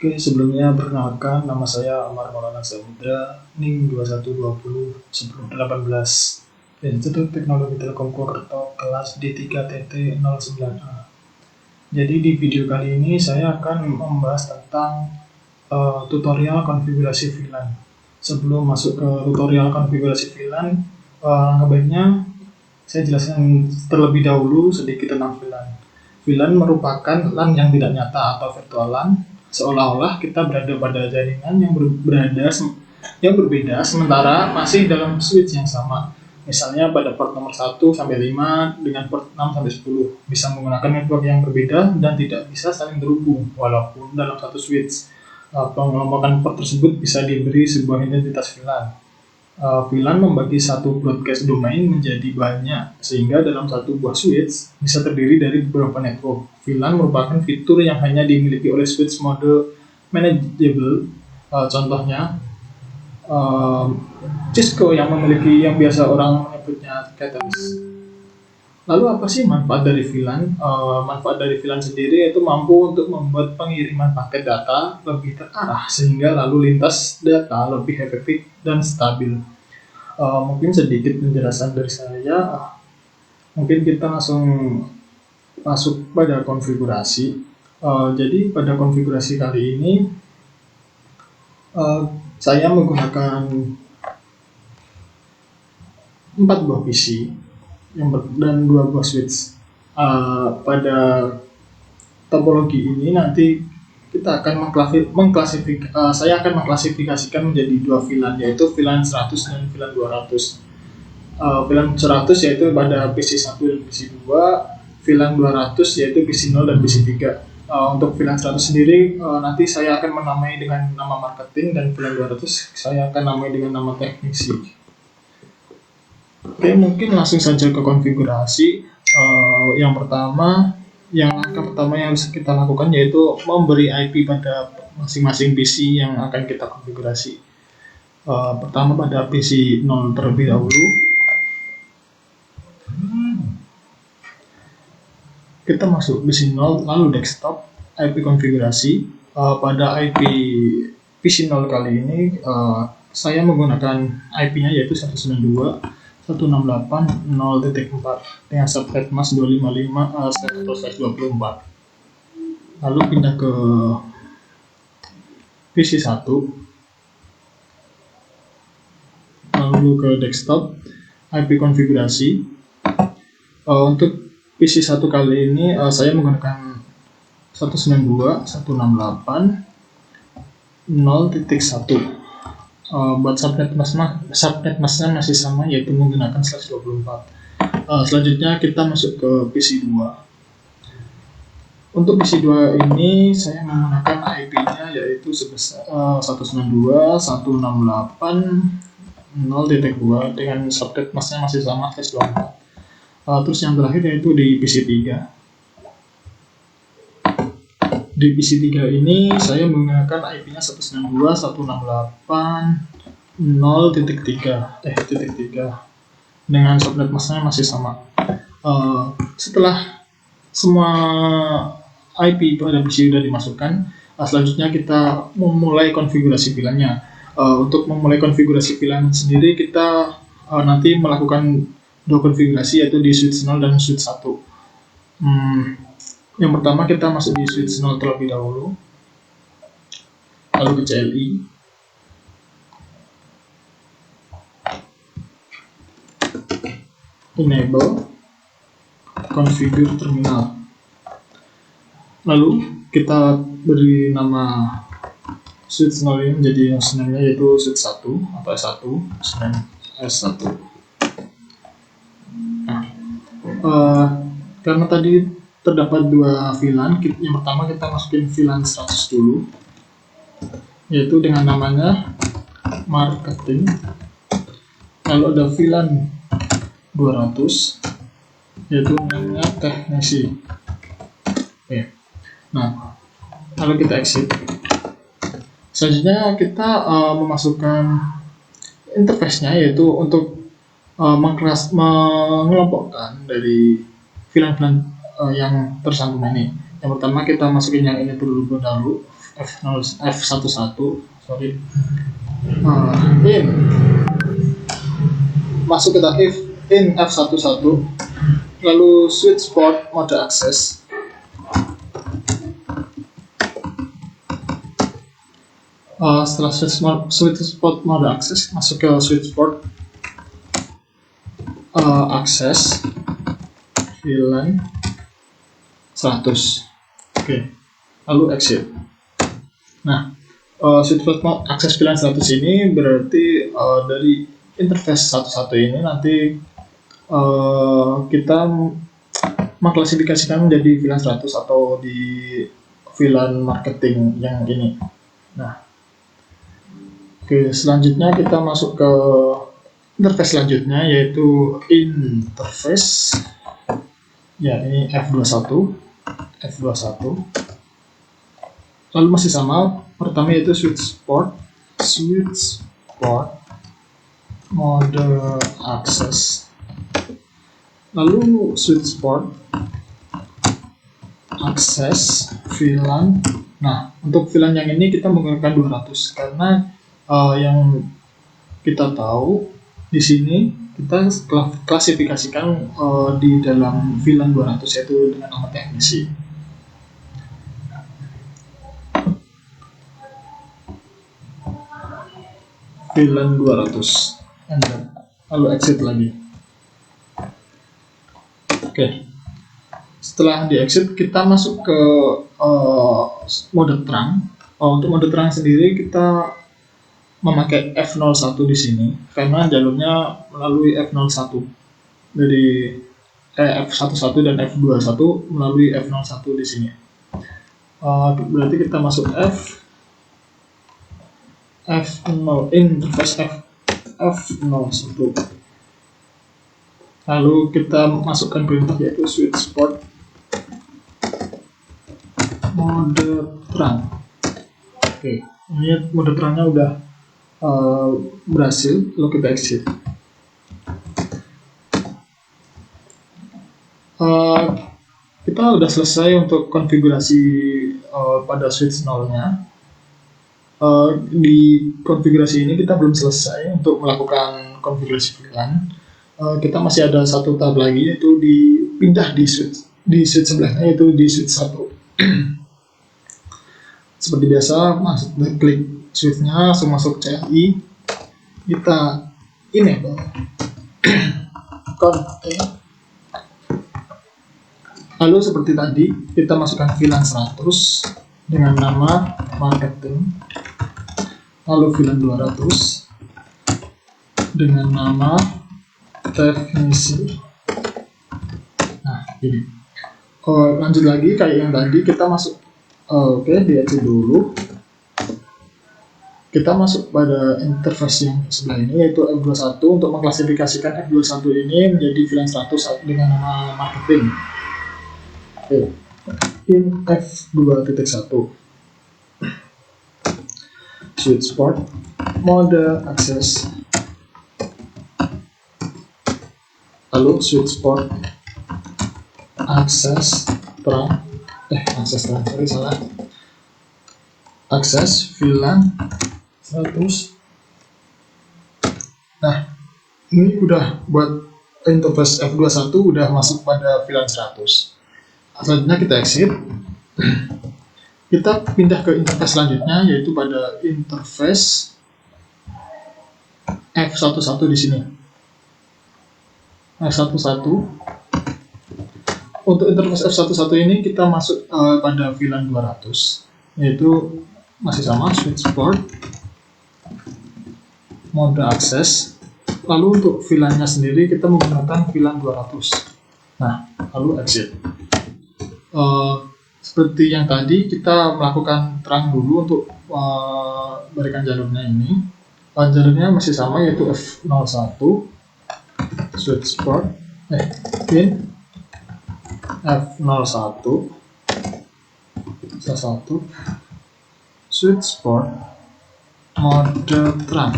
Oke, sebelumnya perkenalkan, nama saya Amar Maulana Samudra, NIM 2120 Institut Teknologi Telkom Purwokerto, kelas D3TT09A. Jadi di video kali ini saya akan membahas tentang tutorial konfigurasi VLAN. Sebelum masuk ke tutorial konfigurasi VLAN, langkah baiknya saya jelaskan terlebih dahulu sedikit tentang VLAN. VLAN merupakan LAN yang tidak nyata atau virtual LAN, seolah-olah kita berada pada jaringan yang berbeda sementara masih dalam switch yang sama. Misalnya pada port nomor 1 sampai 5 dengan port 6 sampai 10 bisa menggunakan network yang berbeda dan tidak bisa saling terhubung walaupun dalam satu switch. Pengelompokan port tersebut bisa diberi sebuah identitas VLAN. VLAN membagi satu broadcast domain menjadi banyak, sehingga dalam satu buah switch bisa terdiri dari beberapa network. VLAN merupakan fitur yang hanya dimiliki oleh switch mode manageable. Contohnya, Cisco yang biasa orang menyebutnya Catalyst. Lalu apa sih manfaat dari VLAN? Manfaat dari VLAN sendiri yaitu mampu untuk membuat pengiriman paket data lebih terarah sehingga lalu lintas data lebih efektif dan stabil. Mungkin sedikit penjelasan dari saya. Mungkin kita langsung masuk pada konfigurasi. Jadi pada konfigurasi kali ini saya menggunakan 4 buah PC dan 2 buah switch. Pada topologi ini nanti kita akan saya akan mengklasifikasikan menjadi 2 VLAN, yaitu VLAN 100 dan VLAN 200. VLAN 100 yaitu pada PC 1 dan PC 2, VLAN 200 yaitu PC 0 dan PC 3. Untuk VLAN 100 sendiri nanti saya akan menamai dengan nama marketing, dan VLAN 200 saya akan namai dengan nama teknisi. Oke, mungkin langsung saja ke konfigurasi. Langkah pertama yang harus kita lakukan yaitu memberi IP pada masing-masing PC yang akan kita konfigurasi. Pertama pada PC 0 terlebih dahulu. Kita masuk PC 0, lalu desktop, IP konfigurasi. Pada IP PC 0 kali ini saya menggunakan IP-nya yaitu 192.168.0.4 dengan subnet mask 255/24. Lalu pindah ke PC 1, lalu ke desktop, IP konfigurasi. Untuk PC 1 kali ini saya menggunakan 192.168.0.1. Buat subnet masknya masih sama, yaitu menggunakan /24. Selanjutnya kita masuk ke PC 2. Untuk PC 2 ini saya menggunakan IP-nya yaitu sebesar 192.168.0.2 dengan subnet masknya masih sama /24. Terus yang terakhir yaitu di PC 3. Di PC 3 ini saya menggunakan IP-nya 192.168.0.3 dengan subnet masknya masih sama. Setelah semua IP pada PC sudah dimasukkan, selanjutnya kita memulai konfigurasi VLAN-nya. Untuk memulai konfigurasi VLAN sendiri kita nanti melakukan 2 konfigurasi, yaitu di switch 0 dan switch 1. Yang pertama kita masuk di switch 0 terlebih dahulu, lalu ke CLI, enable, configure terminal, lalu kita beri nama switch 0 ini menjadi username-nya yaitu switch 1 atau S1, username S1. Karena tadi terdapat 2 VLAN, yang pertama kita masukin VLAN 100 dulu, yaitu dengan namanya marketing. Lalu ada VLAN 200 yaitu namanya teknisi. Oke. Nah, lalu kita exit. Selanjutnya kita memasukkan interface-nya, yaitu untuk mengelompokkan dari VLAN yang tersambung ini. Yang pertama kita masukin yang ini terlebih dahulu, F11 sorry, in masuk kita if in F11, lalu switch port mode access. Setelah switch port mode access, masuk ke switch port access VLAN 100. Oke, lalu exit. Nah, switch port mode access VLAN 100 ini berarti dari interface 11 ini nanti kita mengklasifikasikan menjadi VLAN 100 atau di VLAN marketing yang ini. Nah, oke, selanjutnya kita masuk ke interface selanjutnya, yaitu interface. Ya, ini F21. Lalu masih sama, pertama yaitu switch port mode access, lalu switch port access VLAN. Nah, untuk VLAN yang ini kita menggunakan 200 karena yang kita tahu di sini kita klasifikasikan di dalam VLAN 200 yaitu dengan nama teknisi. VLAN 200, enter, lalu exit lagi. Oke, setelah di exit kita masuk ke mode terang. Untuk mode terang sendiri kita memakai F01 di sini karena jalurnya melalui F01 dari F11 dan F21 melalui F01 di sini. Berarti kita masuk F0 interface F01. Lalu kita masukkan perintah yaitu switch port mode terang. Oke, ini mode terangnya udah berhasil, lalu kita exit. Kita udah selesai untuk konfigurasi pada switch 0-nya. Di konfigurasi ini kita belum selesai untuk melakukan konfigurasi VLAN. Kita masih ada satu tab lagi, yaitu dipindah di switch sebelahnya, yaitu di switch 1. Seperti biasa, klik switch-nya, langsung masuk CLI, kita enable config. Lalu seperti tadi, kita masukkan VLAN 100 dengan nama marketing, lalu VLAN 200 dengan nama teknisi. Nah, ini. Lanjut lagi kayak yang tadi, kita masuk. Oke, di exit dulu. Kita masuk pada interface yang sebelah ini, yaitu F21, untuk mengklasifikasikan F21 ini menjadi VLAN 100 dengan nama marketing. Oke, in F2.1 switch port mode access, lalu switch port access terang, access VLAN 100. Nah, ini udah buat interface F21 udah masuk pada VLAN 100. Selanjutnya kita exit. Kita pindah ke interface selanjutnya, yaitu pada interface F11 di sini. F11. Untuk interface F11 ini kita masuk pada VLAN 200, yaitu masih sama switch port mode access. Lalu untuk VLAN-nya sendiri kita menggunakan VLAN 200. Nah, lalu exit. Seperti yang tadi, kita melakukan terang dulu untuk berikan jalurnya ini. Jalurnya masih sama, yaitu F01 switch port in F01 switch port mode terang,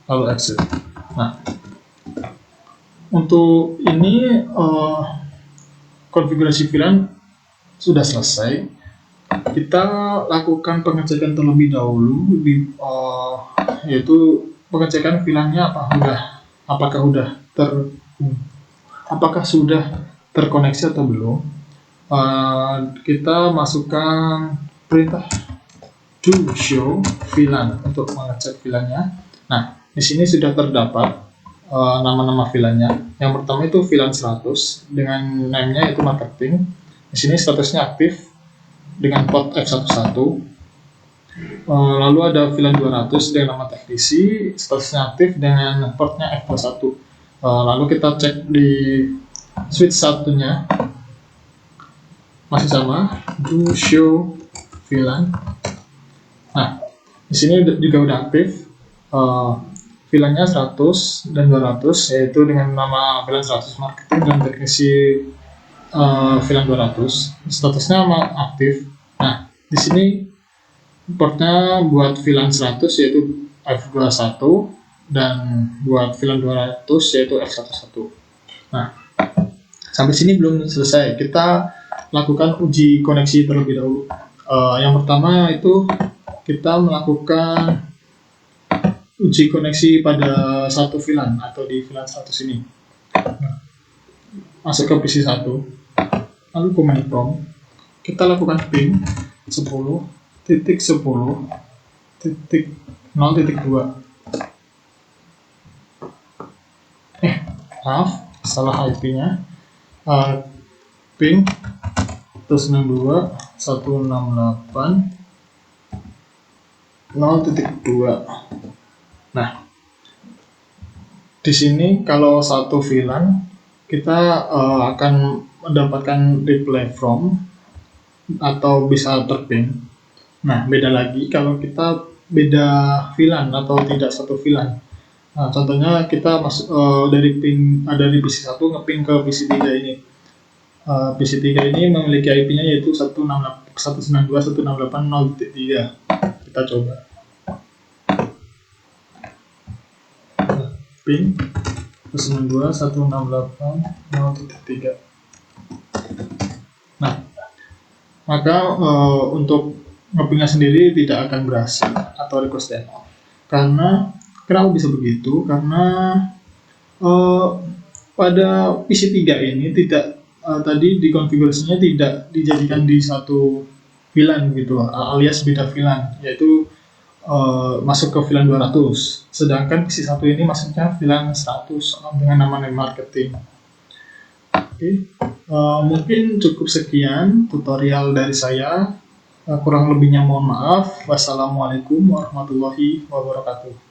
lalu exit. Nah, untuk ini konfigurasi VLAN sudah selesai, kita lakukan pengecekan terlebih dahulu yaitu pengecekan VLAN-nya apakah sudah terkoneksi atau belum. Kita masukkan perintah do show VLAN untuk mengecek VLAN-nya. Nah, di sini sudah terdapat nama-nama VLAN-nya. Yang pertama itu VLAN 100 dengan name-nya itu marketing. Di sini statusnya aktif dengan port F11. Lalu ada VLAN 200 dengan nama teknisi, statusnya aktif dengan portnya F21. Lalu kita cek di switch satunya, masih sama, do show VLAN. Nah, di sini juga udah aktif. VLAN-nya 100 dan 200, yaitu dengan nama VLAN 100 marketing dan teknisi VLAN 200. Statusnya aktif. Nah, di sini portnya buat VLAN 100 yaitu F21 dan buat VLAN 200 yaitu F11. Nah, sampai sini belum selesai. Kita lakukan uji koneksi terlebih dahulu. Yang pertama itu kita melakukan uji koneksi pada satu VLAN atau di VLAN 100 ini. Masuk ke PC 1, lalu command prompt, kita lakukan ping 10.10.0.2. Maaf, salah IP-nya. Ping 192.168.0.2. Nah, di sini kalau satu VLAN kita akan mendapatkan reply from atau bisa terping. Nah, beda lagi kalau kita beda VLAN atau tidak satu VLAN. Nah, contohnya kita masuk dari PC 1 ngeping ke PC 3 ini. PC 3 ini memiliki IP-nya yaitu 192.168.0.3. Kita coba. Ping 192.168.0.3. Nah, maka untuk ngepingnya sendiri tidak akan berhasil atau request error. Karena kenapa bisa begitu? Karena pada PC 3 ini tidak tadi dikonfigurasinya tidak dijadikan di satu VLAN gitu, alias beda VLAN, yaitu masuk ke VLAN 200, sedangkan PC 1 ini masuknya VLAN 100 dengan nama marketing. Oke, mungkin cukup sekian tutorial dari saya. Kurang lebihnya mohon maaf. Wassalamualaikum warahmatullahi wabarakatuh.